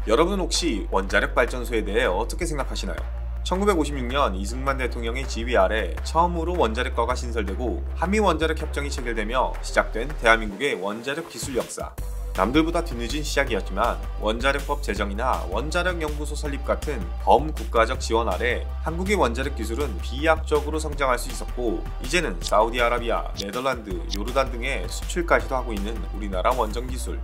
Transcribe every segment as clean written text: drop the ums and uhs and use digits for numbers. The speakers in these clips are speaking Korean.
여러분 혹시 원자력 발전소에 대해 어떻게 생각하시나요? 1956년 이승만 대통령의 지휘 아래 처음으로 원자력과가 신설되고 한미 원자력 협정이 체결되며 시작된 대한민국의 원자력 기술 역사. 남들보다 뒤늦은 시작이었지만 원자력법 제정이나 원자력연구소 설립 같은 범국가적 지원 아래 한국의 원자력 기술은 비약적으로 성장할 수 있었고, 이제는 사우디아라비아, 네덜란드, 요르단 등의 수출까지도 하고 있는 우리나라 원전 기술.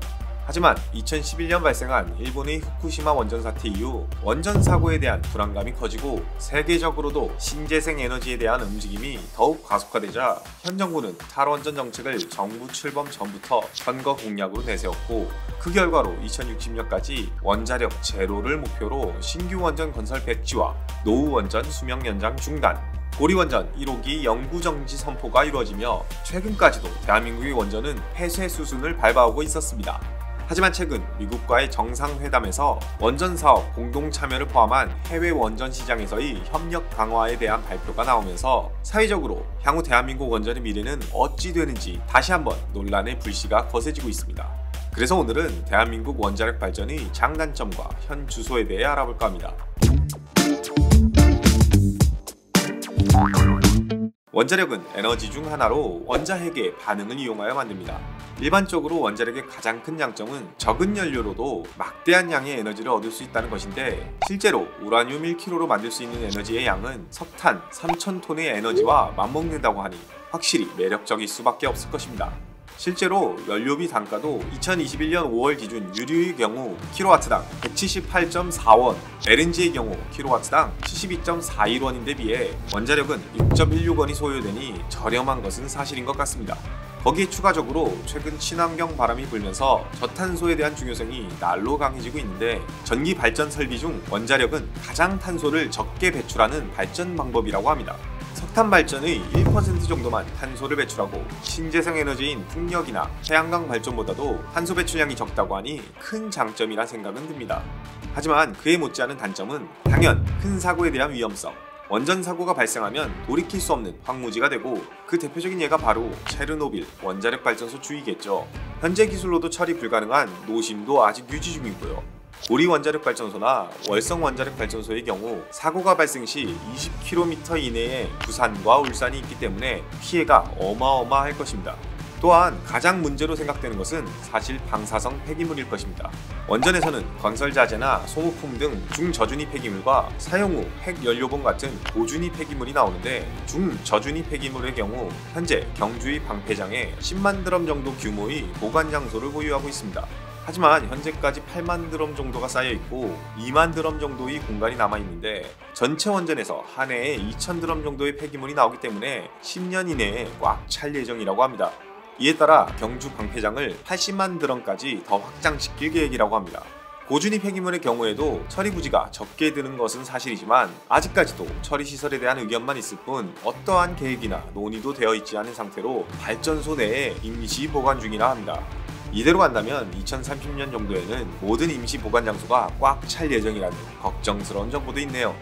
하지만 2011년 발생한 일본의 후쿠시마 원전 사태 이후 원전 사고에 대한 불안감이 커지고 세계적으로도 신재생 에너지에 대한 움직임이 더욱 가속화되자 현 정부는 탈원전 정책을 정부 출범 전부터 선거 공약으로 내세웠고, 그 결과로 2060년까지 원자력 제로를 목표로 신규 원전 건설 백지와 노후 원전 수명 연장 중단, 고리원전 1호기 영구정지 선포가 이루어지며 최근까지도 대한민국의 원전은 폐쇄 수순을 밟아오고 있었습니다. 하지만 최근 미국과의 정상회담에서 원전 사업 공동 참여를 포함한 해외 원전 시장에서의 협력 강화에 대한 발표가 나오면서 사회적으로 향후 대한민국 원전의 미래는 어찌 되는지 다시 한번 논란의 불씨가 거세지고 있습니다. 그래서 오늘은 대한민국 원자력 발전의 장단점과 현 주소에 대해 알아볼까 합니다. 원자력은 에너지 중 하나로 원자핵의 반응을 이용하여 만듭니다. 일반적으로 원자력의 가장 큰 장점은 적은 연료로도 막대한 양의 에너지를 얻을 수 있다는 것인데, 실제로 우라늄 1kg로 만들 수 있는 에너지의 양은 석탄 3,000톤의 에너지와 맞먹는다고 하니 확실히 매력적일 수밖에 없을 것입니다. 실제로 연료비 단가도 2021년 5월 기준 유류의 경우 kW당 178.4원, LNG의 경우 kW당 72.41원인데 비해 원자력은 6.16원이 소요되니 저렴한 것은 사실인 것 같습니다. 거기에 추가적으로 최근 친환경 바람이 불면서 저탄소에 대한 중요성이 날로 강해지고 있는데, 전기 발전 설비 중 원자력은 가장 탄소를 적게 배출하는 발전 방법이라고 합니다. 석탄 발전의 1% 정도만 탄소를 배출하고 신재생 에너지인 풍력이나 태양광 발전보다도 탄소 배출량이 적다고 하니 큰 장점이라 생각은 듭니다. 하지만 그에 못지않은 단점은 당연 큰 사고에 대한 위험성. 원전 사고가 발생하면 돌이킬 수 없는 황무지가 되고, 그 대표적인 예가 바로 체르노빌 원자력 발전소 주위겠죠. 현재 기술로도 처리 불가능한 노심도 아직 유지 중이고요. 고리 원자력 발전소나 월성 원자력 발전소의 경우 사고가 발생 시 20km 이내에 부산과 울산이 있기 때문에 피해가 어마어마할 것입니다. 또한 가장 문제로 생각되는 것은 사실 방사성 폐기물일 것입니다. 원전에서는 건설자재나 소모품 등 중저준위 폐기물과 사용 후 핵연료봉 같은 고준위 폐기물이 나오는데, 중저준위 폐기물의 경우 현재 경주의 방패장에 10만 드럼 정도 규모의 보관 장소를 보유하고 있습니다. 하지만 현재까지 8만 드럼 정도가 쌓여있고 2만 드럼 정도의 공간이 남아있는데, 전체 원전에서 한 해에 2천 드럼 정도의 폐기물이 나오기 때문에 10년 이내에 꽉 찰 예정이라고 합니다. 이에 따라 경주 방패장을 80만 드럼까지 더 확장시킬 계획이라고 합니다. 고준위 폐기물의 경우에도 처리 부지가 적게 드는 것은 사실이지만 아직까지도 처리 시설에 대한 의견만 있을 뿐 어떠한 계획이나 논의도 되어 있지 않은 상태로 발전소 내에 임시 보관 중이라 합니다. 이대로 간다면 2030년 정도에는 모든 임시 보관 장소가 꽉 찰 예정이라는 걱정스러운 정보도 있네요.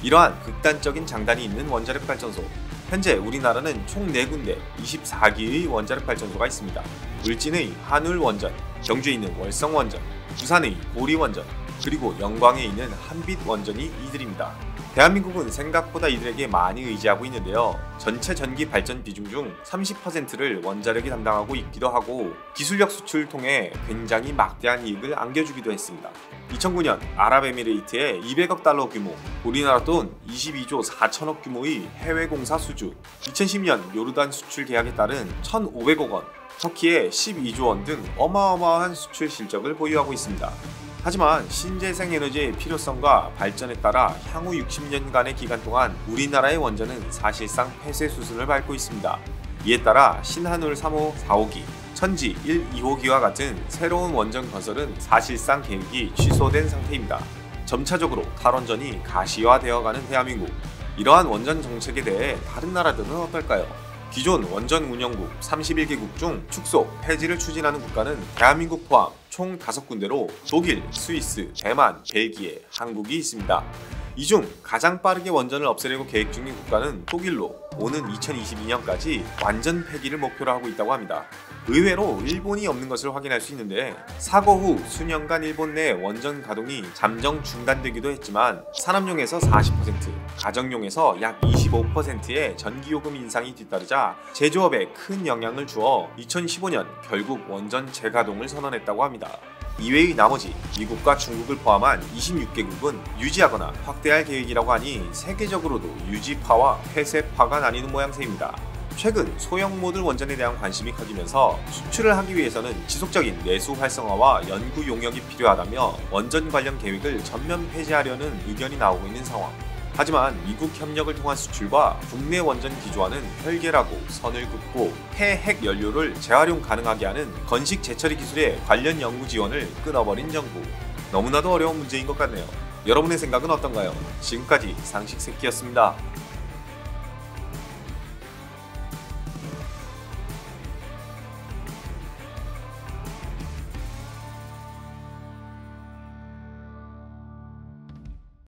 이러한 극단적인 장단이 있는 원자력 발전소. 현재 우리나라는 총 4군데 24기의 원자력 발전소가 있습니다. 울진의 한울원전, 경주에 있는 월성원전, 부산의 고리원전, 그리고 영광에 있는 한빛원전이 이들입니다. 대한민국은 생각보다 이들에게 많이 의지하고 있는데요. 전체 전기 발전 비중 중 30%를 원자력이 담당하고 있기도 하고, 기술력 수출을 통해 굉장히 막대한 이익을 안겨주기도 했습니다. 2009년 아랍에미레이트의 200억 달러 규모, 우리나라 돈 22조 4천억 규모의 해외 공사 수주, 2010년 요르단 수출 계약에 따른 1,500억 원, 터키의 12조 원 등 어마어마한 수출 실적을 보유하고 있습니다. 하지만 신재생 에너지의 필요성과 발전에 따라 향후 60년간의 기간 동안 우리나라의 원전은 사실상 폐쇄 수순을 밟고 있습니다. 이에 따라 신한울 3호, 4호기, 천지 1, 2호기와 같은 새로운 원전 건설은 사실상 계획이 취소된 상태입니다. 점차적으로 탈원전이 가시화되어가는 대한민국. 이러한 원전 정책에 대해 다른 나라들은 어떨까요? 기존 원전 운영국 31개국 중 축소, 폐지를 추진하는 국가는 대한민국 포함 총 5군데로 독일, 스위스, 대만, 벨기에, 한국이 있습니다. 이 중 가장 빠르게 원전을 없애려고 계획 중인 국가는 독일로 오는 2022년까지 완전 폐기를 목표로 하고 있다고 합니다. 의외로 일본이 없는 것을 확인할 수 있는데 사고 후 수년간 일본 내 원전 가동이 잠정 중단되기도 했지만 산업용에서 40%, 가정용에서 약 25%의 전기요금 인상이 뒤따르자 제조업에 큰 영향을 주어 2015년 결국 원전 재가동을 선언했다고 합니다. 이외의 나머지 미국과 중국을 포함한 26개국은 유지하거나 확대할 계획이라고 하니 세계적으로도 유지파와 폐쇄파가 나뉘는 모양새입니다. 최근 소형 모듈 원전에 대한 관심이 커지면서 수출을 하기 위해서는 지속적인 내수 활성화와 연구 용역이 필요하다며 원전 관련 계획을 전면 폐지하려는 의견이 나오고 있는 상황. 하지만 미국 협력을 통한 수출과 국내 원전 기조와는 별개라고 선을 긋고 폐핵 연료를 재활용 가능하게 하는 건식 재처리 기술의 관련 연구 지원을 끊어버린 정부. 너무나도 어려운 문제인 것 같네요. 여러분의 생각은 어떤가요? 지금까지 상식새끼였습니다.